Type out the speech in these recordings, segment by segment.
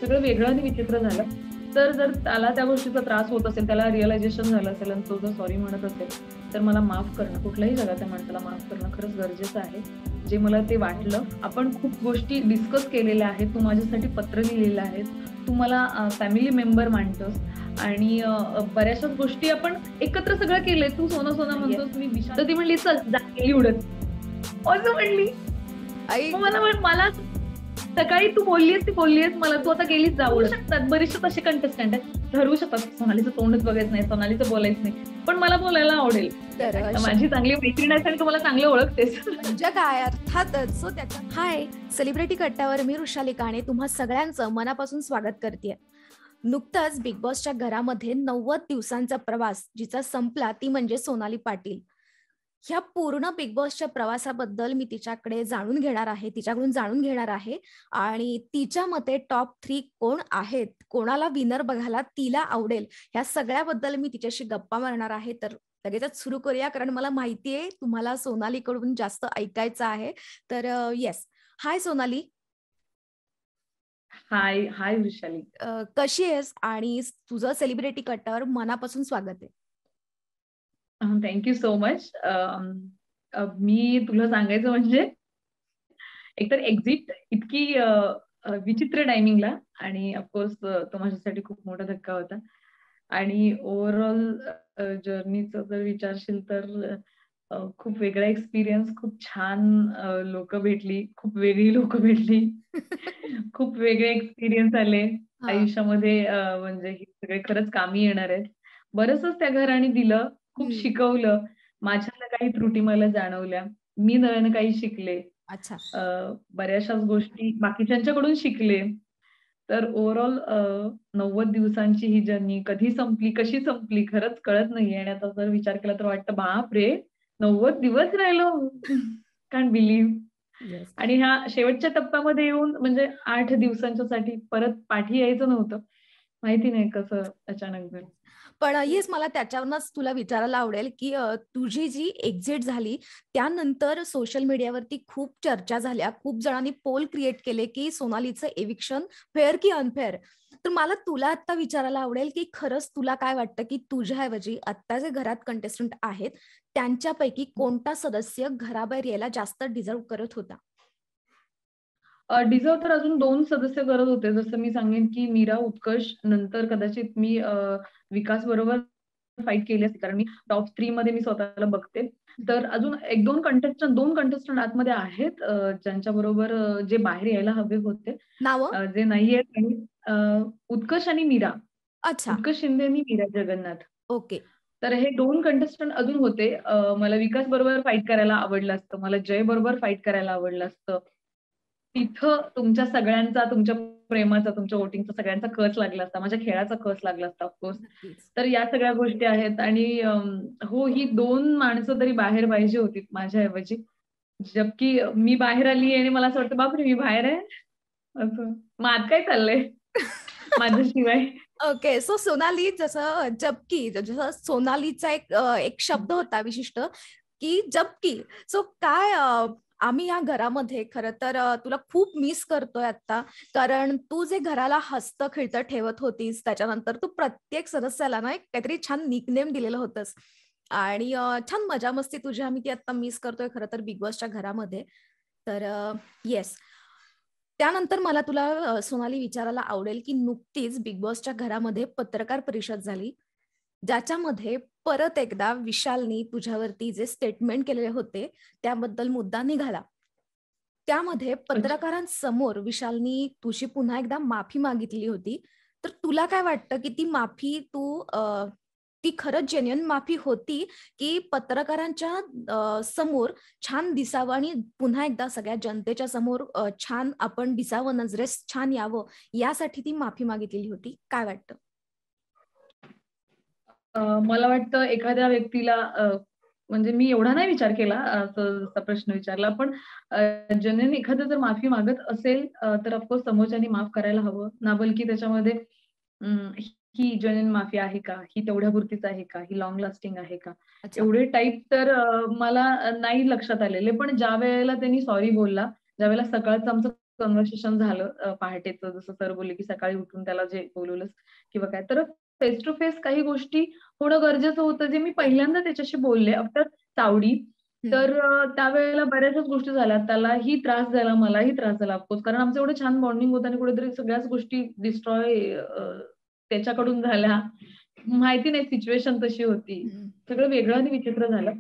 सगळं वेगळं आणि विचित्र झालं. तर जर त्याला त्या गोष्टीचा त्रास होत असेल, त्याला रिअलायझेशन झालं असेल आणि तो जर सॉरी म्हणत असेल, तर मला माफ करणं, कुठल्याही जगात त्या माणसाला माफ करणं खरंच गरजेचं आहे. जे मला ते वाटलं. आपण खूप गोष्टी डिस्कस केलेल्या आहेत. तू माझ्यासाठी पत्र लिहिलेलं आहेस. तू मला फॅमिली मेंबर मानतोस आणि बऱ्याचशाच गोष्टी आपण एकत्र सगळं केलंय. तू सोनं सोनं म्हणतोस, मी विषाद. तर ती म्हणली, "चल जा, गेली उडत." असं म्हणली. आई मग मला सकाळी तू बोललीस मला, तू आता गेलीच जाऊ शकतात. बरेचसे तसे कंटेस्टंट आहेत, ठरवू शकतात सोनालीचं तोंडच बघायचं नाही, सोनालीचं बोलायचं नाही, पण मला बोलायला आवडेल. माझी चांगली मैत्रीण आहे आणि तू मला चांगलं ओळखतेस. म्हणजे काय अर्थातच. सो त्याचा हाय, सेलिब्रिटी कट्ट्यावर मी वृषाली काणे तुम्हा सगळ्यांचं मनापासून स्वागत करते. नुकतंच बिग बॉसच्या घरामध्ये 90 दिवसांचा प्रवास जिचा संपला ती म्हणजे सोनाली पाटील. ह्या पूर्ण बिग बॉसच्या प्रवासाबद्दल मी तिच्याकडून जाणून घेणार आहे आणि तिच्या मते टॉप 3 कोण आहेत, कोणाला विनर बघायला तिला आवडेल, ह्या सगळ्याबद्दल मी तिच्याशी गप्पा मारणार आहे. तर लगेचच सुरू करूया, कारण मला माहितीये तुम्हाला सोनालीकडून जास्त ऐकायचं आहे. तर येस, हाय सोनाली. हाय हाय वृषाली. कशी आहेस आणि तुझं सेलिब्रिटी कट्टावर मनापासून स्वागत आहे. Thank you so much. मी तुला सांगायचं म्हणजे एकतर एक्झिट इतकी विचित्र टायमिंगला आणि ऑफकोर्स तो माझ्यासाठी खूप मोठा धक्का होता आणि ओव्हरऑल जर्नीचं जर विचारशील तर खूप वेगळा एक्सपिरियन्स, खूप छान लोक भेटली, खूप वेगळी लोक भेटली. खूप वेगळे एक्सपिरियन्स आले आयुष्यामध्ये. म्हणजे हे सगळे खरंच कामी येणार आहेत. बरंचच त्या घराने दिलं, खूप शिकवलं. माझ्यातल्या काही त्रुटी मला जाणवल्या, मी नव्यानं काही शिकले. अच्छा. बऱ्याचशाच गोष्टी बाकीच्यांच्याकडून शिकले. तर ओव्हरऑल 90 दिवसांची ही जर्नी कधी संपली, कशी संपली खरंच कळत नाहीये आणि आता जर विचार केला तर वाटतं बापरे! 90 दिवस राहिलो. Can't believe. आणि ह्या शेवटच्या टप्प्यामध्ये येऊन म्हणजे 8 दिवसांच्यासाठी परत पाठी यायचं नव्हतं. माहिती नाही कसं अचानक झालं. पण येस, मला त्याच्यावरूनच तुला विचारायला आवडेल की तुझी जी एक्झिट झाली त्यानंतर सोशल मीडियावरती खूप चर्चा झाल्या, खूप जणांनी पोल क्रिएट केले की सोनालीचं एविक्शन फेअर की अनफेअर. तर मला तुला आता विचारायला आवडेल की खरंच तुला काय वाटतं की तुझ्याऐवजी आता जे घरात कंटेस्टंट आहेत त्यांच्यापैकी कोणता सदस्य घराबाहेर यायला जास्त डिझर्व करत होता? डिझर्व तर अजून 2 सदस्य करत होते. जसं मी सांगेन की मीरा, उत्कर्ष, नंतर कदाचित मी विकास बरोबर फाईट केली असती, कारण मी टॉप 3 मध्ये मी स्वतःला बघते. तर अजून 1-2 कंटेस्टंट आतमध्ये आहेत, ज्यांच्या बरोबर जे बाहेर यायला हवे होते. नावं? जे नाहीयेत आणि उत्कर्ष आणि मीरा. अच्छा. उत्कर्ष शिंदे आणि मीरा जगन्नाथ. ओके. तर हे 2 कंटेस्टंट अजून होते. मला विकास बरोबर फाईट करायला आवडलं असतं. मला जय बरोबर फाईट करायला आवडलं असतं. तिथं तुमच्या सगळ्यांचा, तुमच्या प्रेमाचा, तुमच्या वोटिंगचा सगळ्यांचा कस लागला असता. माझ्या खेळाचा कस लागला असता ऑफकोर्स. तर या सगळ्या गोष्टी आहेत आणि हो, ही 2 माणसं तरी बाहेर पाहिजे होती माझ्याऐवजी. जबकी मी बाहेर आली आणि मला असं वाटतं, बापरे! मी बाहेर आहे? असं. मग आज काय चाललंय माझ्याशिवाय? ओके. सो सोनाली, जसं सोनालीचा एक शब्द होता विशिष्ट की जबकि. सो काय आम्ही या घरामध्ये खरं तर तुला खूप मिस करतोय आता, कारण तू जे घराला हसतं खेळतं ठेवत होतीस, त्याच्यानंतर तू प्रत्येक सदस्याला ना एक काहीतरी छान निकनेम दिलेलं होतंस आणि छान मजा मस्ती तुझी आम्ही ती आता मिस करतोय खरं तर बिग बॉसच्या घरामध्ये. तर येस, त्यानंतर मला तुला सोनाली विचारायला आवडेल की नुकतीच बिग बॉसच्या घरामध्ये पत्रकार परिषद झाली, ज्याच्यामध्ये परत एकदा विशालनी तुझ्यावरती जे स्टेटमेंट केलेले होते त्याबद्दल मुद्दा निघाला. त्यामध्ये पत्रकारांसमोर विशालनी तुझी पुन्हा एकदा माफी मागितली होती. तर तुला काय वाटतं की ती खरंच जेन्युइन माफी होती की पत्रकारांच्या समोर छान दिसावं आणि पुन्हा एकदा सगळ्या जनतेच्या समोर छान आपण दिसावं, नजरेस छान यावं, यासाठी ती माफी मागितलेली होती? काय वाटतं? मला वाटतं एखाद्या व्यक्तीला म्हणजे मी एवढा नाही विचार केला असा प्रश्न विचारला. पण जेन्युइन एखादं जर माफी मागत असेल तर ऑफकोर्स समोरच्यानी माफ करायला हवं. ना बल्कि त्याच्यामध्ये ही जेन्युइन माफी आहे का? ही तेवढ्यापुरतीच आहे का? ही लाँग लास्टिंग आहे का? एवढे टाइप तर मला नाही लक्षात आलेले. पण ज्यावेळेला त्यांनी सॉरी बोलला, ज्यावेळेला सकाळचं आमचं कन्व्हर्सेशन झालं पहाटेचं, जसं सर बोलले की सकाळी उठून त्याला जे बोलवलंस किंवा काय, तर फेस टू फेस काही गोष्टी होणं गरजेचं होतं, जे मी पहिल्यांदा त्याच्याशी बोलले आफ्टर चावडी. तर त्यावेळेला बऱ्याचच गोष्टी झाल्या. त्यालाही त्रास झाला, मलाही त्रास झाला ऑफकोर्स, कारण आमचं एवढं छान बॉन्डिंग होतं आणि कुठेतरी सगळ्याच गोष्टी डिस्ट्रॉय त्याच्याकडून झाल्या. माहिती नाही, सिच्युएशन तशी होती. सगळं वेगळं आणि विचित्र झालं.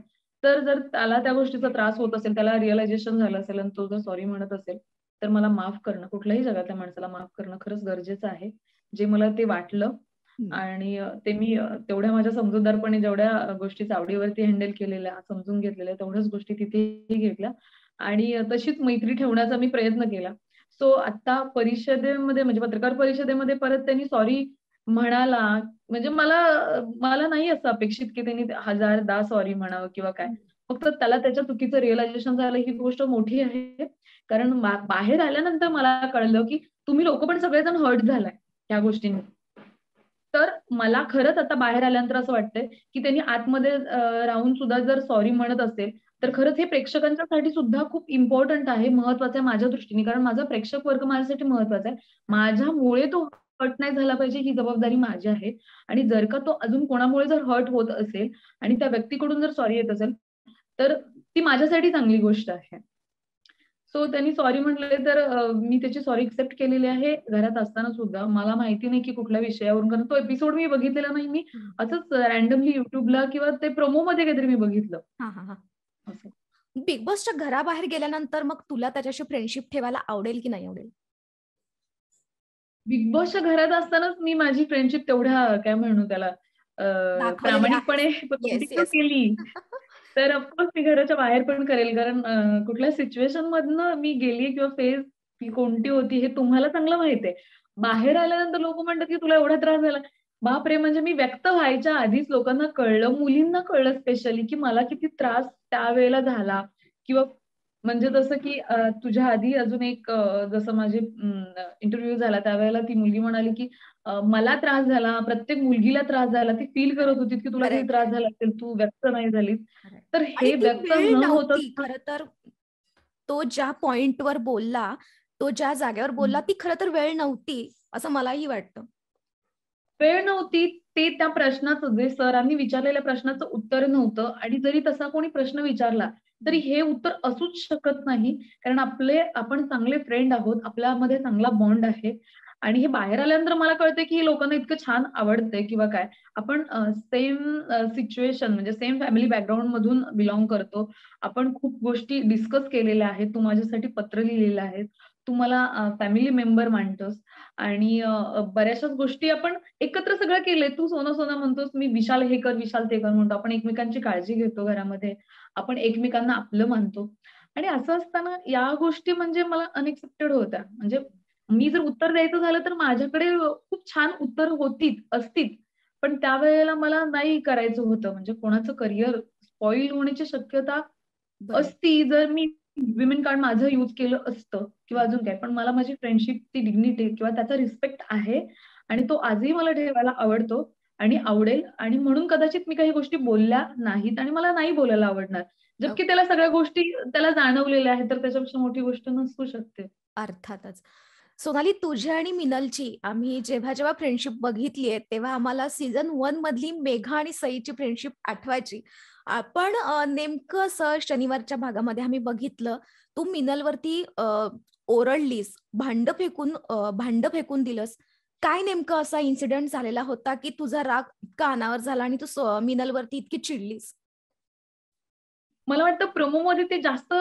तर जर त्याला त्या गोष्टीचा त्रास होत असेल, त्याला रिअलायझेशन झालं असेल आणि तो जर सॉरी म्हणत असेल, तर मला माफ करणं, कुठल्याही जगातल्या माणसाला माफ करणं खरंच गरजेचं आहे. जे मला ते वाटलं आणि ते मी तेवढ्या माझ्या समजूतदारपणे जेवढ्या गोष्टी चावडीवरती हँडल केलेल्या, समजून घेतलेल्या, तेवढ्याच गोष्टी तिथेही घेतल्या आणि तशीच मैत्री ठेवण्याचा मी प्रयत्न केला. सो आता परिषदेमध्ये म्हणजे पत्रकार परिषदेमध्ये परत त्यांनी सॉरी म्हणाला, म्हणजे मला मला नाही असं अपेक्षित की त्यांनी 1000दा सॉरी म्हणावं किंवा काय. फक्त त्याला त्याच्या चुकीचं रिअलायझेशन झालं, ही गोष्ट मोठी आहे. कारण बाहेर आल्यानंतर मला कळलं की तुम्ही लोकं पण सगळेजण हर्ट झालाय ह्या गोष्टींनी. तर मला खरंच आता बाहेर आल्यानंतर असं वाटतंय की त्यांनी आतमध्ये राहून सुद्धा जर सॉरी म्हणत असेल, तर खरंच हे प्रेक्षकांच्यासाठी सुद्धा खूप इम्पोर्टंट आहे, महत्वाचं आहे माझ्या दृष्टीने. कारण माझा प्रेक्षक वर्ग माझ्यासाठी महत्वाचा आहे. माझ्यामुळे तो हर्ट नाही झाला पाहिजे, ही जबाबदारी माझी आहे. आणि जर का तो अजून कोणामुळे जर हर्ट होत असेल आणि त्या व्यक्तीकडून जर सॉरी येत असेल, तर ती माझ्यासाठी चांगली गोष्ट आहे. सो त्यांनी सॉरी म्हटले, तर मी त्याची सॉरी एक्सेप्ट केलेली आहे घरात असताना सुद्धा. मला माहिती नाही की कुठल्या विषयावरून, कारण तो एपिसोड मी बघितलेला नाही. मी असंच रँडमली YouTubeला किंवा ते प्रोमोमध्ये काहीतरी मी बघितलं. असं. बिग बॉसच्या घराबाहेर गेल्यानंतर मग तुला त्याच्याशी फ्रेंडशिप ठेवायला आवडेल की नाही आवडेल? बिग बॉसच्या घरात असतानाच मी माझी फ्रेंडशिप तेवढ्या काय म्हणू त्याला दाखवलेली प्रामाणिकपणे आहेस. Yes, continue yes. केली. तर ऑफकोर्स मी घराच्या बाहेर पण करेल, कारण कुठल्या सिच्युएशन मधनं मी गेली किंवा फेज ती कोणती होती हे तुम्हाला चांगलं माहिती आहे. बाहेर आल्यानंतर लोकं म्हणतात की तुला एवढा त्रास झाला. बापरे! म्हणजे मी व्यक्त व्हायच्या आधीच लोकांना कळलं, मुलींना कळलं स्पेशली, की मला किती त्रास त्यावेळेला झाला किंवा म्हणजे जसं की तुझ्या आधी अजून एक जसं माझी इंटरव्ह्यू झाला त्यावेळेला ती मुलगी म्हणाली की मला त्रास झाला, प्रत्येक मुलगीला त्रास झाला. ती फील करत होती की तुला किती त्रास झाला असेल, तू व्यक्त नाही झालीस. तर आणि हे ती व्यक्त वेळ न नव्हती होता खरं तर. तो ज्या पॉइंटवर बोलला, तो ज्या जागेवर बोलला, ती खरं तर वेळ नव्हती असं मलाही वाटतं. वेळ नव्हती, ते त्या प्रश्नाचं जे सरांनी विचारलेल्या प्रश्नाचं उत्तर नव्हतं आणि जरी तसा कोणी प्रश्न विचारला, तरी हे उत्तर असूच शकत नाही. कारण आपण चांगले फ्रेंड आहोत, आपल्यामध्ये चांगला बॉन्ड आहे आणि हे बाहेर आल्यानंतर मला कळतंय की हे लोकांना इतकं छान आवडतंय किंवा काय. आपण सेम सिच्युएशन म्हणजे सेम फॅमिली बॅकग्राऊंडमधून बिलॉन्ग करतो. आपण खूप गोष्टी डिस्कस केलेल्या आहेत. तू माझ्यासाठी पत्र लिहिलेलं आहे. तू मला फॅमिली मेंबर मानतोस आणि बऱ्याचशाच गोष्टी आपण एकत्र सगळं केलंय. तू सोनं सोनं म्हणतोस, मी विशाल हे कर, विशाल ते कर म्हणतो. आपण एकमेकांची काळजी घेतो घरामध्ये. आपण एकमेकांना आपलं मानतो आणि असं असताना या गोष्टी म्हणजे मला अनएक्सेप्टेड होत्या. म्हणजे मी जर उत्तर द्यायचं झालं तर माझ्याकडे खूप छान उत्तर असतील. पण त्यावेळेला मला नाही करायचं होतं. म्हणजे कोणाचं करियर स्पॉईल होण्याची शक्यता असती जर मी विमेन कार्ड माझं यूज केलं असतं किंवा अजून काय. पण मला माझी फ्रेंडशिपची डिग्निटी किंवा त्याचा रिस्पेक्ट आहे आणि तो आजही मला ठेवायला आवडतो आणि आवडेल आणि म्हणून कदाचित मी काही गोष्टी बोलल्या नाहीत आणि मला नाही बोलायला आवडणार. जबकी त्याला सगळ्या गोष्टी त्याला जाणवलेल्या आहेत, तर त्याच्यापेक्षा मोठी गोष्ट नसू शकते. अर्थातच. सोनाली, तुझी आणि मिनलची आम्ही जेव्हा जेव्हा फ्रेंडशिप बघितलीये तेव्हा आम्हाला सीझन 1 मधली मेघा आणि सईची फ्रेंडशिप आठवायची. आपण नेमकं असं शनिवारच्या भागामध्ये आम्ही बघितलं, तू मिनलवरती ओरडलीस, भांड फेकून दिलंस. काय नेमकं असा इन्सिडेंट झालेला होता की तुझा राग इतका अनावर झाला आणि तू मिनलवरती इतकी चिडलीस? मला वाटतं प्रोमोमध्ये ते जास्त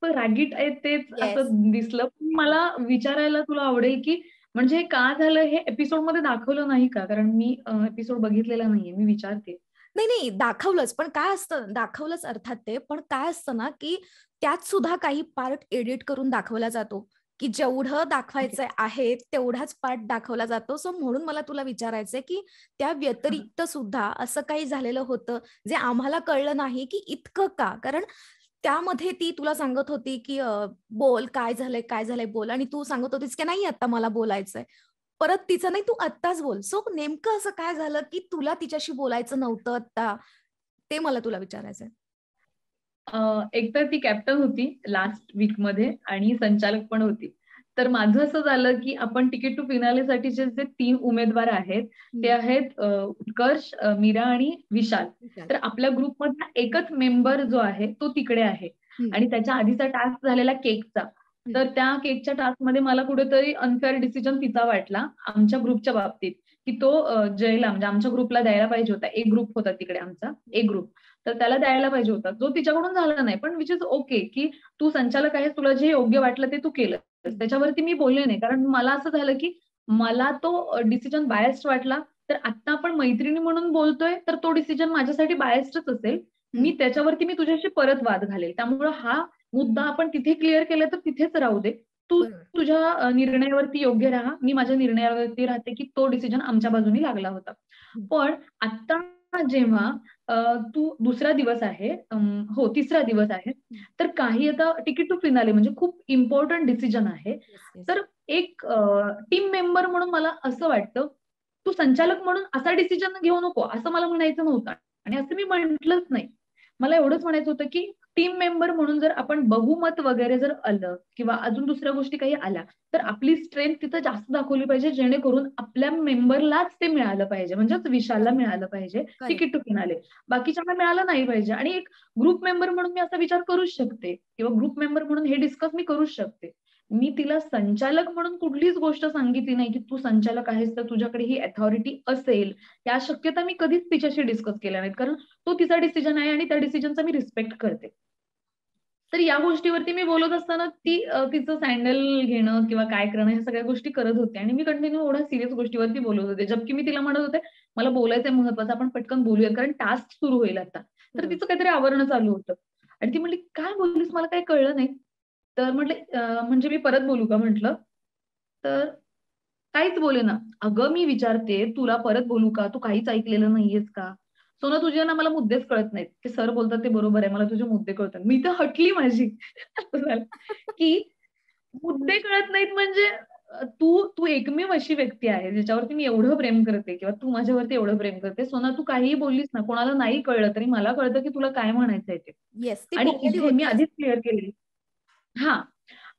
रागीट आहेत तेच येस. असं दिसलं. पण मला विचारायला तुला आवडेल, की म्हणजे हे का झालं हे एपिसोडमध्ये दाखवलं नाही का? कारण मी एपिसोड बघितलेला नाहीये. मी विचारते. नाही, नाही, दाखवलंच. पण काय असतं, दाखवलंच अर्थात ते. पण काय असतं ना, की त्यात सुद्धा काही पार्ट एडिट करून दाखवला जातो, की जेवढं ओके. दाखवायचं आहे तेवढाच पार्ट दाखवला जातो. सो म्हणून मला तुला विचारायचंय, की त्या हां, व्यतिरिक्त सुद्धा असं काही झालेलं होतं, जे आम्हाला कळलं नाही, की इतकं का? कारण त्यामध्ये ती तुला सांगत होती, की "बोल, काय झालंय, काय झालंय? बोल." आणि तू सांगत होतीस, की "नाही, आता मला बोलायचंय." परत तिचं नाही, तू आत्ताच बोल. सो नेमकं असं काय झालं, की तुला तिच्याशी बोलायचं नव्हतं आत्ता? ते मला तुला विचारायचंय. एकतर ती कॅप्टन होती लास्ट वीकमध्ये आणि संचालक पण होती. तर माझं असं झालं की आपण तिकीट टू फिनालेसाठीचे जे 3 उमेदवार आहेत ते आहेत उत्कर्ष, मीरा आणि विशाल. तर आपल्या ग्रुपमधला एकच मेंबर जो आहे तो तिकडे आहे आणि त्याच्या आधीचा टास्क झालेला केकचा. तर त्या केकच्या टास्कमध्ये मला कुठेतरी अनफेअर डिसिजन तिचा वाटला आमच्या ग्रुपच्या बाबतीत, की तो जयला म्हणजे आमच्या ग्रुपला द्यायला पाहिजे होता. एक ग्रुप होता तिकडे आमचा, एक ग्रुप. तर त्याला द्यायला पाहिजे होता, जो तिच्याकडून झाला नाही. पण विच इज ओके, की तू संचालक आहेस, तुला जे योग्य वाटलं ते तू केलं. त्याच्यावरती मी बोलले नाही, कारण मला असं झालं की मला तो डिसिजन बायस्ड वाटला. तर आता आपण मैत्रिणी म्हणून बोलतोय, तर तो डिसिजन माझ्यासाठी बायस्डच असेल. मी त्याच्यावरती मी तुझ्याशी परत वाद घालेल. त्यामुळे हा मुद्दा आपण तिथे क्लिअर केला तर तिथेच राहू दे. तू तुझ्या निर्णयावरती योग्य राहा, मी माझ्या निर्णयावरती राहते, की तो डिसिजन आमच्या बाजूनी लागला होता. पण आता जेव्हा तू दुसरा दिवस आहे, हो तिसरा दिवस आहे, तर काही आता तिकीट टू फिनाले म्हणजे खूप इम्पॉर्टंट डिसिजन आहे. तर एक टीम मेंबर म्हणून मला असं वाटतं, तू संचालक म्हणून असा डिसिजन घेऊ नको, असं मला म्हणायचं नव्हतं आणि असं मी म्हटलंच नाही. मला एवढंच म्हणायचं होतं, की टीम मेंबर म्हणून जर आपण बहुमत वगैरे जर आलं किंवा अजून दुसऱ्या गोष्टी काही आल्या, तर आपली स्ट्रेंथ तिथं जास्त दाखवली पाहिजे, जेणेकरून आपल्या मेंबरलाच ते मिळालं पाहिजे, म्हणजेच विशालला मिळालं पाहिजे तिकीट टू फिनाले. बाकीच्यांना मिळालं नाही पाहिजे. आणि एक ग्रुप मेंबर म्हणून मी असा विचार करूच शकते किंवा ग्रुप मेंबर म्हणून हे डिस्कस मी करूच शकते. मी तिला संचालक म्हणून कुठलीच गोष्ट सांगितली नाही, की तू संचालक आहेस तर तुझ्याकडे ही अथॉरिटी असेल. या शक्यता मी कधीच तिच्याशी डिस्कस केल्या नाहीत, कारण तो तिचा डिसिजन आहे आणि त्या डिसिजनचा मी रिस्पेक्ट करते. तर या गोष्टीवरती मी बोलत असताना ती तिचं सँडल घेणं किंवा काय करणं ह्या सगळ्या गोष्टी करत होते आणि मी कंटिन्यू एवढ्या सिरियस गोष्टीवरती बोलत होते. जबकि मी तिला म्हणत होते, मला बोलायचंय महत्वाचं, आपण पटकन बोलूया कारण टास्क सुरू होईल आता. तर तिचं काहीतरी आवरणं चालू होतं आणि ती म्हटली, "काय बोललीस? मला काही कळलं नाही." तर म्हटले, म्हणजे मी परत बोलू का?" म्हटलं. तर काहीच बोलेना. "अगं मी विचारते, तुला परत बोलू का? तू काहीच ऐकलेलं नाहीयेस का? सोना तुझे ना मला मुद्देच कळत नाहीत. ते सर बोलतात ते बरोबर आहे. मला तुझे मुद्दे कळतात." मी तर हटली माझी. असं झालं, की मुद्दे कळत नाहीत म्हणजे तू तू एकमेव अशी व्यक्ती आहे ज्याच्यावरती मी एवढं प्रेम करते किंवा तू माझ्यावरती एवढं प्रेम करते. सोना तू काहीही बोललीस ना, कोणाला नाही कळलं तरी मला कळतं, की तुला काय म्हणायचंय ते. येस, ती आणि बोललेली इथे मी होती. आधीच क्लिअर केलेली. हां.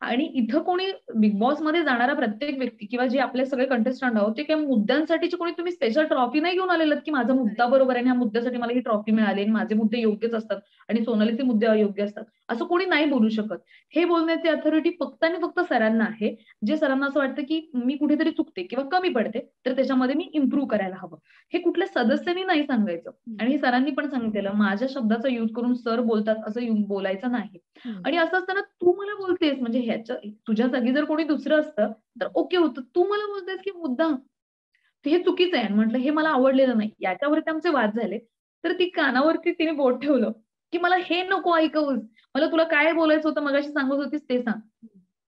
आणि इथं कोणी बिग बॉसमध्ये जाणारा प्रत्येक व्यक्ती किंवा जे आपले सगळे कंटेस्टंट आहोत, ते काही मुद्द्यांसाठीची कोणी तुम्ही स्पेशल ट्रॉफी नाही घेऊन आलेलात, की माझा मुद्दा बरोबर आहे आणि ह्या मुद्द्यासाठी मला ही ट्रॉफी मिळाली आणि माझे मुद्दे योग्यच असतात आणि सोनालीचे मुद्दे अयोग्य असतात. असं कोणी नाही बोलू शकत. हे बोलण्याची अथॉरिटी फक्त आणि फक्त सरांना आहे. जे सरांना असं वाटतं, की मी कुठेतरी चुकते किंवा कमी पडते, तर त्याच्यामध्ये मी इम्प्रूव्ह करायला हवं. हे कुठल्या सदस्यानी नाही सांगायचं आणि हे सरांनी पण सांगितलेलं, माझ्या शब्दाचा यूज करून सर बोलतात असं बोलायचं नाही. आणि असं असताना तू मला बोलतेस म्हणजे ह्याच्या तुझ्या जागी जर कोणी दुसरं असतं तर ओके होतं. तू मला बोलतेस की मुद्दाम, तर हे चुकीचं आहे. म्हटलं हे मला आवडलेलं नाही. याच्यावरती आमचे वाद झाले. तर ती कानावरती तिने बोट ठेवलं, की मला हे नको ऐकवूस. मला तुला काय बोलायचं होतं मगाशी सांगत होतीस ते सांग.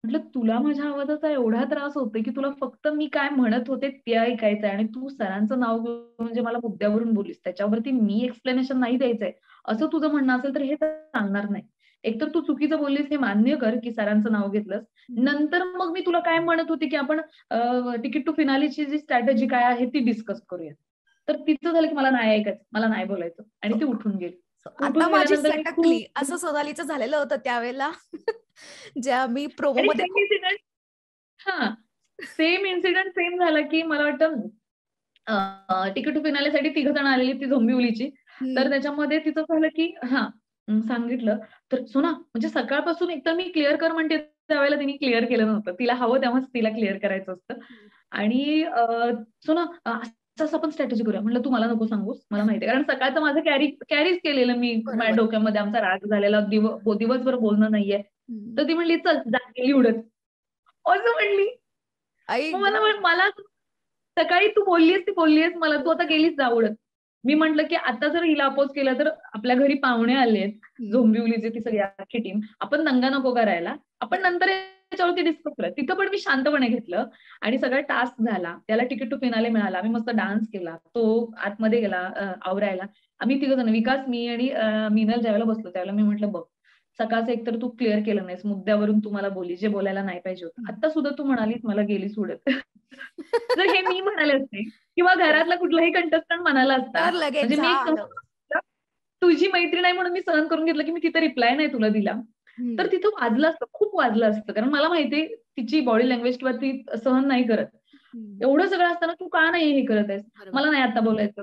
म्हटलं तुला माझ्या आवाजाचा एवढा त्रास होतोय, की तुला फक्त मी काय म्हणत होते ते ऐकायचंय आणि तू सरांचं नाव घेऊन म्हणजे मला मुद्द्यावरून बोललीस. त्याच्यावरती मी एक्सप्लेनेशन नाही द्यायचंय. असं तुझं म्हणणं असेल तर हे चालणार नाही. एकतर तू चुकीचं बोललीस हे मान्य कर, की सरांचं नाव घेतलंस. नंतर मग मी तुला काय म्हणत होते, की आपण तिकीट टू फिनालेची जी स्ट्रॅटेजी काय आहे ती डिस्कस करूया. तर तिचं झालं, की मला नाही ऐकायचं, मला नाही बोलायचं आणि ती उठून गेली. आता उठून माझी गेल्यानंतर मी सटकली. खूप असं सोनालीचं झालेलं होतं त्यावेळेला. ज्या मी प्रोमो आणि मध्ये सेम इन्सिडेंट हां. सेम इन्सिडेंट सेम झाला, की मला वाटतं तिकीट टू फिनालेसाठी तिघं जण आलेली ती झोंबिवलीची. तर त्याच्यामध्ये तिचं झालं, की सांगितलं. तर सोना म्हणजे सकाळपासून एकतर मी क्लिअर कर म्हणते त्यावेळेला तिने क्लिअर केलं नव्हतं. तिला हवं तेव्हाच तिला क्लिअर करायचं असतं. आणि सोना असं आपण स्ट्रॅटेजी करूया. म्हटलं, "तू मला नको सांगूस. मला माहिती आहे." कारण सकाळचं माझं कॅरीच केलेलं मी माझ्या बरोबर. डोक्यामध्ये आमचा राग झालेला दिवसभर बोलणं नाहीये. तर ती म्हणली, "चल जा गेली उडत." असं म्हणली. आई मग ग. मला सकाळी तू बोललीस ती बोललीस मला, तू आता गेलीस जा उडत. मी म्हटलं, की आता जर हिला अपोज केला तर आपल्या घरी पाहुणे आलेत. झोंबिवलीची ती सगळी अख्खी टीम. आपण दंगा नको करायला. आपण नंतर याच्यावरती डिस्कस करूया. तिथं पण मी शांतपणे घेतलं आणि सगळा टास्क झाला. त्याला तिकीट टू फिनाले मिळाला. आम्ही मस्त डान्स केला. तो आतमध्ये गेला आवरायला. आम्ही तिघं जण विकास, मी आणि मीनल ज्यावेळेला बसलो त्यावेळेला मी म्हटलं, "बघ, सकाळचं एकतर तू क्लिअर केलं नाहीस. मुद्द्यावरून तू मला बोलली, जे बोलायला नाही पाहिजे होतं. आता सुद्धा तू म्हणालीस मला गेलीस उडत." जर हे मी म्हणाले असते किंवा घरातला कुठलाही कंटेस्टंट म्हणाला असता, तर लगेच म्हणजे मी एक झालं. तुझी मैत्रीण आहे म्हणून मी सहन करून घेतलं, की मी तिथे रिप्लाय नाही तुला दिला. तर तिथं वाजलं असतं, खूप वाजलं असतं. कारण मला माहितीये तिची बॉडी लँग्वेज किंवा ती सहन नाही करत. एवढं सगळं असताना तू का नाही हे करत आहेस? मला नाही आता बोलायचं,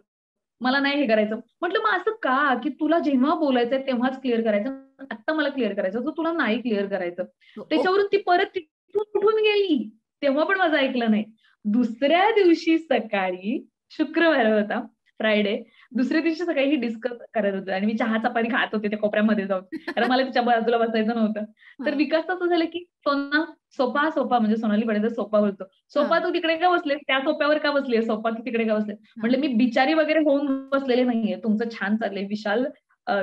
मला नाही हे करायचं. म्हटलं मग असं का, की तुला जेव्हा बोलायचंय तेव्हाच क्लिअर करायचं, आता मला क्लिअर करायचं, तर तुला नाही क्लिअर करायचं. त्याच्यावरून ती परत तिथून उठून गेली. तेव्हा पण माझं ऐकलं नाही. दुसऱ्या दिवशी सकाळी, शुक्रवार होता, फ्रायडे, दुसऱ्या दिवशी सकाळी ही डिस्कस करत होते आणि मी चहा चपाती खात होते त्या कोपऱ्यामध्ये जाऊन. कारण मला तिच्या बाजूला बसायचं नव्हतं. तर विकास असं झालं की सोना, सोफा म्हणजे सोनाली पाटील सोफा बोलतो. सोफा तू तिकडे का बसले? त्या सोफ्यावर का बसले? सोफा तू तिकडे का बसले? म्हटलं मी बिचारी वगैरे होऊन बसलेले नाहीये. तुमचं छान चाललंय. विशाल,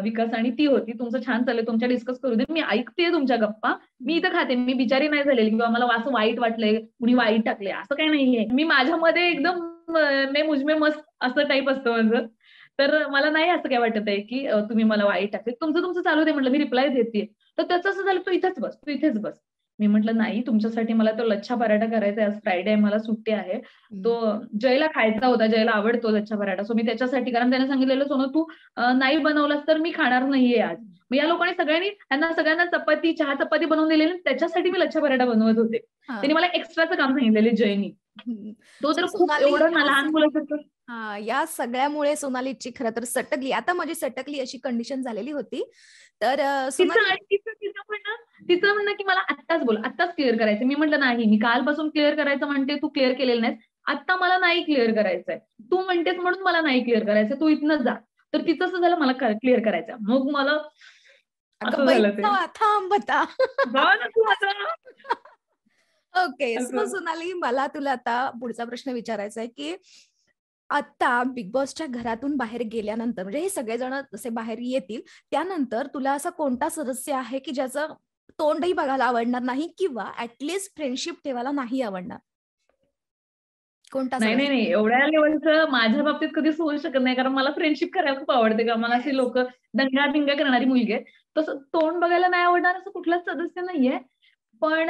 विकास आणि ती होती. तुमचं छान चाललंय. तुमच्या डिस्कस करू दे. मी ऐकतेय तुमच्या गप्पा. मी इथं खाते. मी बिचारी नाही झालेली किंवा मला असं वाईट वाटलंय, कुणी वाईट टाकले असं काही नाहीये. मी माझ्यामध्ये एकदम मैं मुझमे मस्त असं टाईप असतं माझं. तर मला नाही असं काय वाटत आहे की तुम्ही मला वाईट टाकले. तुमचं चालू दे म्हटलं, मी रिप्लाय देतेय. तर त्याचं असं झालं, तू इथेच बस, तू इथेच बस. मी म्हटलं नाही, तुमच्यासाठी मला तो लच्छा पराठा करायचा आहे. आज फ्रायडे आहे, मला सुट्टी आहे. तो जयला खायचा होता. जयला आवडतो लच्छा पराठा. सो मी त्याच्यासाठी, कारण त्याने सांगितलेलं सोनं तू नाही बनवलास तर मी खाणार नाहीये आज. मग या लोकांनी सगळ्यांना चपाती, चहा चपाती बनवून दिलेली, त्याच्यासाठी मी लच्छा पराठा बनवत होते. त्यांनी मला एक्स्ट्राचं काम सांगितलेले जयनी. तो तर खूप एवढं लहान मुलासारखं. या सगळ्यामुळे सोनालीची खरं तर सटकली, आता माझी सटकली अशी कंडिशन झालेली होती. तर तिचं म्हणणं की मला आत्ताच बोल, आत्ताच क्लिअर करायचं. मी म्हटलं नाही, मी कालपासून क्लिअर करायचं म्हणते, तू क्लिअर केलेलं नाहीस. आत्ता मला नाही क्लिअर करायचंय. तू म्हणतेस म्हणून मला नाही क्लिअर करायचं, तू इथनं जा. तर तिचं असं झालं, मला क्लिअर करायचं. मग मला असं झालं ते. ओके, सो सोनाली, मला तुला आता पुढचा प्रश्न विचारायचा आहे की आता बिग बॉसच्या घरातून बाहेर गेल्यानंतर, म्हणजे हे सगळेजण जसे बाहेर येतील त्यानंतर तुला असा कोणता सदस्य आहे की ज्याचं तोंडही बघायला आवडणार नाही किंवा ऍटलिस्ट फ्रेंडशिप ठेवायला नाही आवडणार? कोणता नाही सदस्य? नाही नाही, एवढ्या लेवलचं माझ्या बाबतीत कधीच होऊ शकत नाही. कारण मला फ्रेंडशिप करायला खूप आवडते. का मला अशी लोक दंगा करणारी मुलगी आहे. तसं तोंड बघायला नाही आवडणार असं कुठलाच सदस्य नाहीये. पण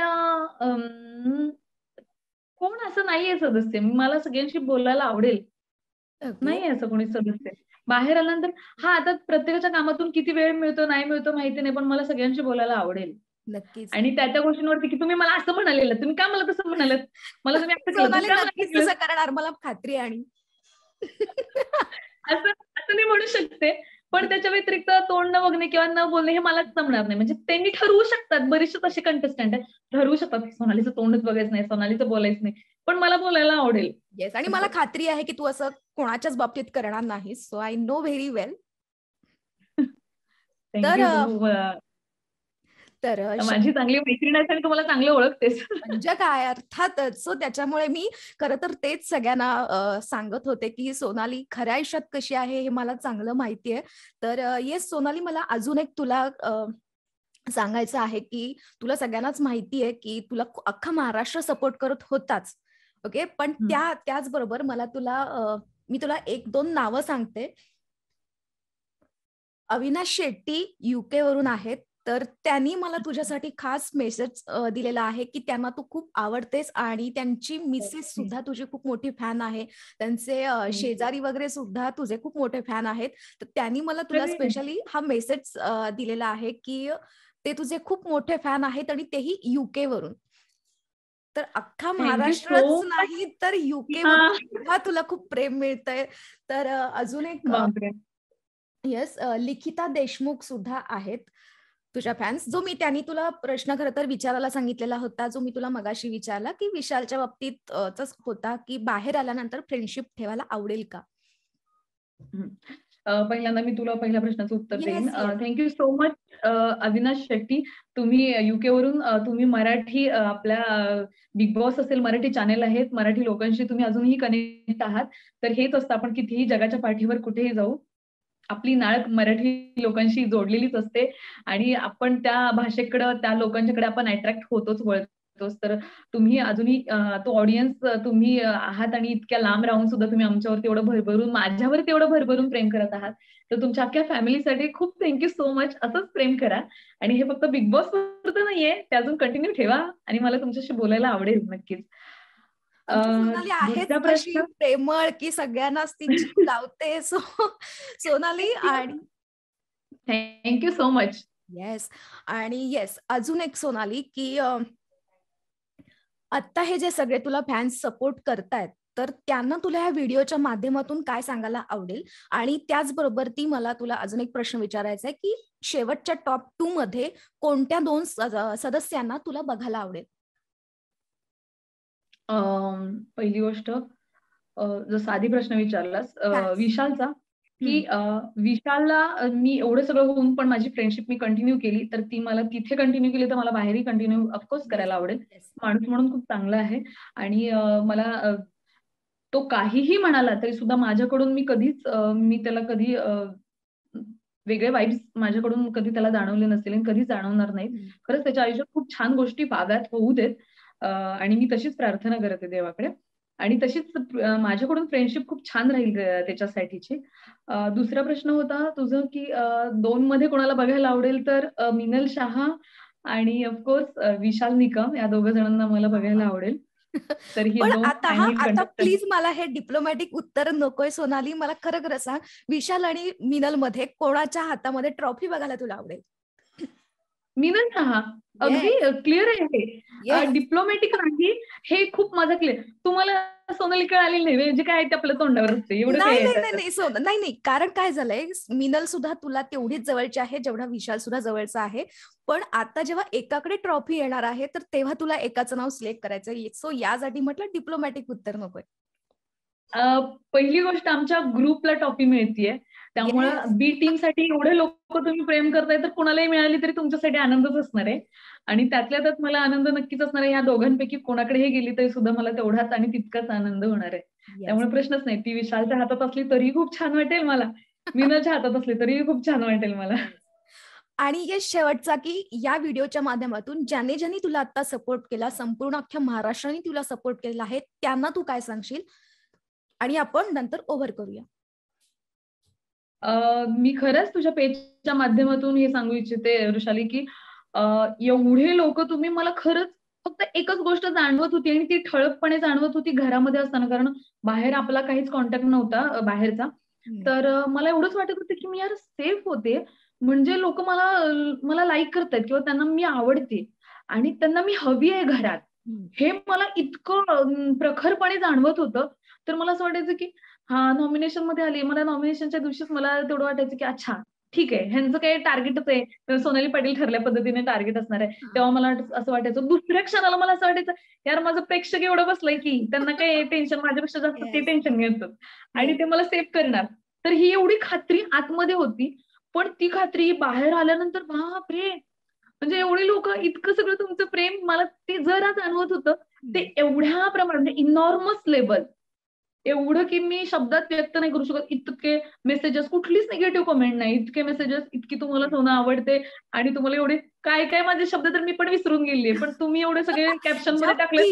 कोण असं नाहीये सदस्य. मला सगळ्यांशी बोलायला आवडेल. नाहीये असं कोणी सदस्य. बाहेर आल्यानंतर आता प्रत्येकाच्या कामातून किती वेळ मिळतो नाही मिळतो माहिती नाही, पण मला सगळ्यांशी बोलायला आवडेल. नक्कीच. आणि त्या गोष्टींवरती की तुम्ही मला असं म्हणालेलं, तुम्ही का मला तसं म्हणालात, मला तुम्ही असं केलं, सोनाली नक्कीच तसं करणार, मला खात्री आहे. आणि असं मी म्हणू शकते. पण त्याच्या व्यतिरिक्त तोंड न बघणे किंवा न बोलणे हे मलाच जमणार नाही. म्हणजे त्यांनी ठरवू शकतात, बरेचसे तसे कंटेस्टंट आहेत, ठरवू शकतात की सोनालीचं तोंडच बघायचं नाही, सोनालीचं बोलायचं नाही, पण मला बोलायला आवडेल. येस, आणि मला खात्री आहे की तू असं कोणाच्याच बाबतीत करणार नाहीस. सो आय नो व्हेरी वेल. तर माझी चांगली मैत्रीण आहे आणि तुम्हाला चांगलं ओळखतेस. म्हणजे काय, अर्थातच. सो त्याच्यामुळे मी खरं तर तेच सगळ्यांना सांगत होते की सोनाली खऱ्या आयुष्यात कशी आहे हे मला चांगलं माहिती आहे. तर येस सोनाली, मला अजून एक तुला सांगायचं आहे की तुला सगळ्यांनाच माहिती आहे की तुला अख्खा महाराष्ट्र सपोर्ट करत होताच. ओके, पण त्याचबरोबर मी तुला 1-2 नावं सांगते. अविनाश शेट्टी UK वरून आहेत. तर त्यांनी मला तुझ्यासाठी खास मेसेज दिलेला आहे की त्यांना तू खूप आवडतेस आणि त्यांची मिसेस सुद्धा तुझी खूप मोठी फॅन आहे. त्यांचे शेजारी वगैरे सुद्धा तुझे खूप मोठे फॅन आहेत. तर त्यांनी मला तुला स्पेशली हा मेसेज दिलेला आहे की ते तुझे खूप मोठे फॅन आहेत आणि तेही UK वरून. तर अख्खा महाराष्ट्रच नाही तर UK वरून सुद्धा तुला खूप प्रेम मिळतंय. तर अजून एक येस, लिखिता देशमुख सुद्धा आहेत तुझ्या फॅन्स. त्यांनी तुला प्रश्न खरं तर विचारायला सांगितलेला होता, जो मी तुला मगाशी विचारला की विशालच्या बाबतीत होता की बाहेर आल्यानंतर फ्रेंडशिप ठेवायला आवडेल का. पहिल्यांदा मी तुला पहिल्या प्रश्नाचं उत्तर देईन. Thank you so much Avinash Shetty. तुम्ही UK वरून तुम्ही मराठी आपल्या बिग बॉस असेल, मराठी चॅनेल आहेत, मराठी लोकांशी तुम्ही अजूनही कनेक्ट आहात. तर हेच असतं, आपण कितीही जगाच्या पाठीवर कुठेही जाऊ, आपली नाळ मराठी लोकांशी जोडलेलीच असते आणि आपण त्या भाषेकडं, त्या लोकांच्याकडे आपण अट्रॅक्ट होतोच, वळतोच. तर तुम्ही अजूनही तो ऑडियन्स तुम्ही आहात आणि इतक्या लांब राहून सुद्धा तुम्ही आमच्यावरती एवढं भरभरून, माझ्यावरती एवढं भरभरून प्रेम करत आहात. तर तुमच्या अख्ख्या फॅमिलीसाठी खूप थँक्यू सो मच. असंच प्रेम करा आणि हे फक्त बिग बॉस पुरतं नाहीये, ते अजून कंटिन्यू ठेवा आणि मला तुमच्याशी बोलायला आवडेल नक्कीच. सोनाली आहेच तशी प्रेमळ की सगळ्यांनाच ती जीव लावते. सोनाली, आणि थँक्यू सो मच. येस. आणि येस, अजून एक सोनाली, की आता हे जे सगळे तुला फॅन्स सपोर्ट करतायत, तर त्यांना तुला ह्या व्हिडिओच्या माध्यमातून काय सांगायला आवडेल? आणि त्याचबरोबर ती मला तुला अजून एक प्रश्न विचारायचा आहे, की शेवटच्या टॉप 2 मध्ये कोणत्या 2 सदस्यांना तुला बघायला आवडेल? पहिली गोष्ट, जर साधी प्रश्न विचारलास फॅन्स. विशालचा, की हं. विशालला मी एवढं सगळं होऊन पण माझी फ्रेंडशिप मी कंटिन्यू केली, तर ती मला तिथे कंटिन्यू केली, तर मला बाहेरही कंटिन्यू ऑफकोर्स येस, करायला आवडेल. येस. माणूस म्हणून खूप चांगला आहे आणि मला तो काहीही म्हणाला तरी सुद्धा माझ्याकडून मी कधीच मी त्याला कधी वेगळे वाइब्स माझ्याकडून कधी त्याला जाणवले नसतील आणि कधीच जाणवणार नाहीत. हं. खरंच त्याच्या आयुष्यात खूप छान गोष्टी व्हाव्यात, होऊ देत. आणि मी तशीच प्रार्थना करते देवाकडे आणि तशीच माझ्याकडून फ्रेंडशिप खूप छान राहील त्याच्यासाठीची. दुसरा प्रश्न होता तुझं, की 2 मध्ये कोणाला बघायला आवडेल, तर मिनल शहा आणि ऑफकोर्स विशाल निकम या दोघं जणांना मला बघायला आवडेल. तर हे पण 2 फायनल आता कंटेस्टंट. प्लीज मला हे डिप्लोमॅटिक उत्तर नकोय सोनाली. मला खरं खरं सांग, विशाल आणि मिनल मध्ये कोणाच्या हातामध्ये ट्रॉफी बघायला तुला आवडेल? मिनल शहा. अगदी येस, क्लिअर आहे हे. येस. डिप्लोमॅटिक नाही, हे खूप माझं क्लिअर. तुम्हाला सोनाली कळालेली नाही, जे काय ते आपल्या तोंडावर असते, एवढं काय नाही, आहे नाही, नाही, त्याच्यात. नाही. नाही, नाही. कारण काय झालंय, मिनल सुद्धा तुला तेवढीच जवळची आहे, जेवढा विशाल सुद्धा जवळचा आहे. पण आता जेव्हा एकाकडे ट्रॉफी येणार आहे, तर तेव्हा तुला एकाचं नाव सिलेक्ट करायचं. सो यासाठी म्हटलं डिप्लोमॅटिक उत्तर नकोय. पहिली गोष्ट, आमच्या ग्रुपला ट्रॉफी मिळतीये. येस. त्यामुळं बी टीमसाठी एवढे लोक तुम्ही प्रेम करताय, तर कुणालाही मिळाली तरी तुमच्यासाठी आनंदच असणार आहे. आणि त्यातल्या त्यात मला आनंद नक्कीच असणार आहे. ह्या दोघांपैकी कोणाकडेही गेली तरी सुद्धा मला तेवढाच आणि तितकाच आनंद होणार आहे. येस. त्यामुळे प्रश्नच नाही. ती विशालच्या हातात असली तरीही खूप छान वाटेल मला. मीनाच्या हातात असली तरीही खूप छान वाटेल मला. येस. आणि हे शेवटचा, की या व्हिडिओच्या माध्यमातून ज्यांनी ज्यांनी तुला आता सपोर्ट केला, संपूर्ण अख्ख्या महाराष्ट्राने तुला सपोर्ट केला आहे, त्यांना तू काय सांगशील? आणि आपण नंतर ओव्हर करूया. मी खरंच तुझ्या पेजच्या माध्यमातून हे सांगू इच्छिते वृषाली, की एवढे लोक तुम्ही मला खरंच फक्त एकच गोष्ट जाणवत होती आणि ती ठळकपणे जाणवत होती घरामध्ये असताना, कारण बाहेर आपला काहीच कॉन्टॅक्ट नव्हता बाहेरचा. हम्म. तर मला एवढंच वाटत होतं, की मी यार सेफ होते. म्हणजे लोक मला मला लाईक करतायत किंवा त्यांना मी आवडते आणि त्यांना मी हवी आहे घरात. हम्म. हे मला इतकं प्रखरपणे जाणवत होतं. तर मला असं वाटायचं, की नॉमिनेशन मध्ये आली. मला नॉमिनेशनच्या दिवशीच मला तेवढं वाटायचं, की अच्छा ठीक आहे, ह्यांचं काही टार्गेटच आहे. सोनाली पाटील ठरल्या पद्धतीने टार्गेट असणार आहे. हा. तेव्हा मला असं वाटायचं. दुसऱ्या क्षणाला मला असं वाटायचं, यार माझं प्रेक्षक एवढं बसलंय, की त्यांना काही टेन्शन, माझ्यापेक्षा जास्त ते येस. टेन्शन घेतात आणि येस. ते मला सेव्ह करणार. तर ही एवढी खात्री आतमध्ये होती. पण ती खात्री बाहेर आल्यानंतर बापरे! म्हणजे एवढी लोक, इतकं सगळं तुमचं प्रेम मला ते जरा जाणवत होतं. ते एवढ्या प्रमाणात म्हणजे इनॉर्मस लेवल, एवढं की मी शब्दात व्यक्त नाही करू शकत. इतके मेसेजेस, कुठलीच निगेटिव्ह कमेंट नाही. इतके मेसेजेस, इतकी तुम्हाला सोनं आवडते आणि तुम्हाला एवढे काय काय माझे शब्द तर मी पण विसरून गेलीये. पण तुम्ही एवढे सगळे कॅप्शन मध्ये टाकले.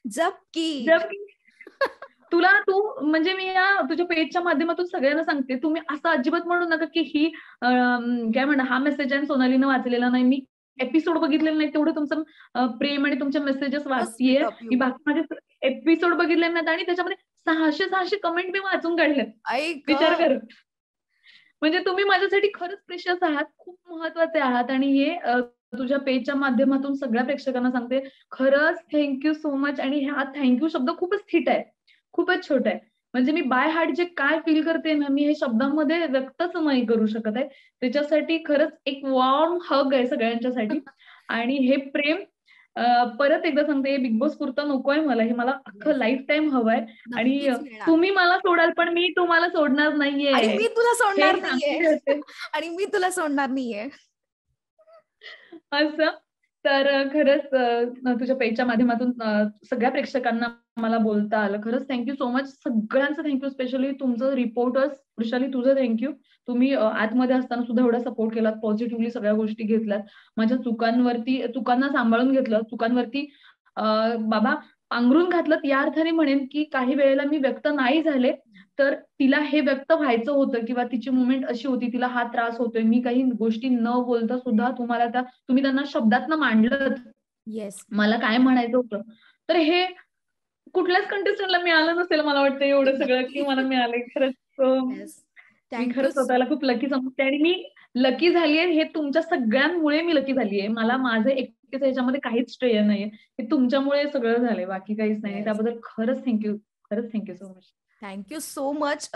जबकि जबकि तू म्हणजे मी या तुझ्या पेजच्या माध्यमातून सगळ्यांना सांगते, तुम्ही असं अजिबात म्हणू नका, की ही काय म्हणा, हा मेसेज आहे सोनालीनं वाचलेला नाही. मी एपिसोड बघितलेला नाही, तेवढं तुमचं प्रेम आणि तुमच्या मेसेजेस सो स्वीट वाचतीये. ऑफ मी यू. बाकी माझे एपिसोड बघितले नाहीत आणि त्याच्यामध्ये 600 कमेंट मी वाचून काढल्यात. ऐक. विचार कर. म्हणजे तुम्ही माझ्यासाठी खरंच प्रेशियस आहात, खूप महत्वाचे आहात आणि हे तुझ्या पेजच्या माध्यमातून सगळ्या प्रेक्षकांना सांगते, खरंच थँक्यू सो मच. आणि हा थँक्यू शब्द खूपच थिट आहे, खूपच छोटा आहे. म्हणजे मी बाय हार्ट जे काय फील करते ना, मी हे शब्दांमध्ये व्यक्तच नाही करू शकत आहे. त्याच्यासाठी खरंच एक वॉर्म हग आहे सगळ्यांच्यासाठी. आणि हे प्रेम परत एकदा सांगते, बिग बॉस पुरतं नकोय मला, हे मला अख्खं लाईफ टाईम हवंय. आणि नक्कीच मिळणार. तुम्ही मला सोडाल पण मी तुम्हाला सोडणार नाहीये, आणि मी तुला हे सोडणार नाहीये. सांगून ठेवते. आणि मी तुला सोडणार नाहीये. असं. तर खरंच तुझ्या पेजच्या माध्यमातून सगळ्या प्रेक्षकांना मला बोलता आलं. खरंच थँक्यू सो मच. सगळ्यांचं थँक्यू. स्पेशली तुमचं रिपोर्टर्स, वृषाली तुझं थँक्यू. तुम्ही आतमध्ये असताना सुद्धा एवढा सपोर्ट केलात, पॉझिटिव्हली सगळ्या गोष्टी घेतल्यात. माझ्या चुकांना सांभाळून घेतलं. चुकांवरती बाबा पांघरून घातलं, या अर्थाने म्हणेन, की काही वेळेला मी व्यक्त नाही झाले, तर तिला हे व्यक्त व्हायचं होतं किंवा तिची मुवमेंट अशी होती, तिला हा त्रास होतोय. मी काही गोष्टी न बोलता सुद्धा तुम्ही त्यांना शब्दातनं मांडलत. येस. मला काय म्हणायचं होतं. तर हे कुठल्याच कंटेस्टंटला मिळालं नसेल मला वाटतं एवढं सगळं, की नक्की. मला मिळालंय खरंच. येस. मी थँक्यू. खरंच स्वतःला खूप लकी समजते आणि मी लकी झालीये हे तुमच्या सगळ्यांमुळे मी लकी झालीये. मला माझं एकटेच ह्याच्यामध्ये काहीच श्रेय नाहीये. हे तुमच्यामुळे सगळं झालंय, बाकी काहीच नाही. येस. त्याबद्दल खरंच थँक्यू. खरंच thank you so much. Thank you so much.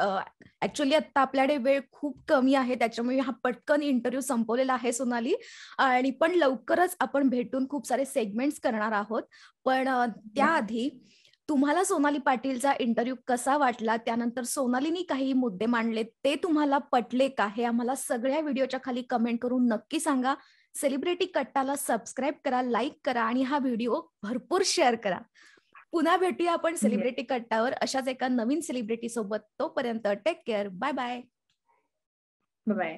Actually आता आपल्याकडे वेळ खूप कमी आहे, त्याच्यामुळे हा पटकन इंटरव्ह्यू संपवलेला आहे सोनाली. आणि पण लवकरच आपण भेटून खूप सारे सेगमेंट्स करणार आहोत. पण त्याआधी तुम्हाला सोनाली पाटीलचा इंटरव्ह्यू कसा वाटला, त्यानंतर सोनालीनी काही मुद्दे मांडले ते तुम्हाला पटले का, हे आम्हाला सगळ्या व्हिडिओच्या खाली कमेंट करून नक्की सांगा. सेलिब्रिटी कट्टाला सबस्क्राईब करा, लाईक करा आणि हा व्हिडिओ भरपूर शेअर करा. पुन्हा भेटूया आपण सेलिब्रिटी कट्टावर अशाच एका नवीन सेलिब्रिटी सोबत. तोपर्यंत take care. Bye bye. Bye.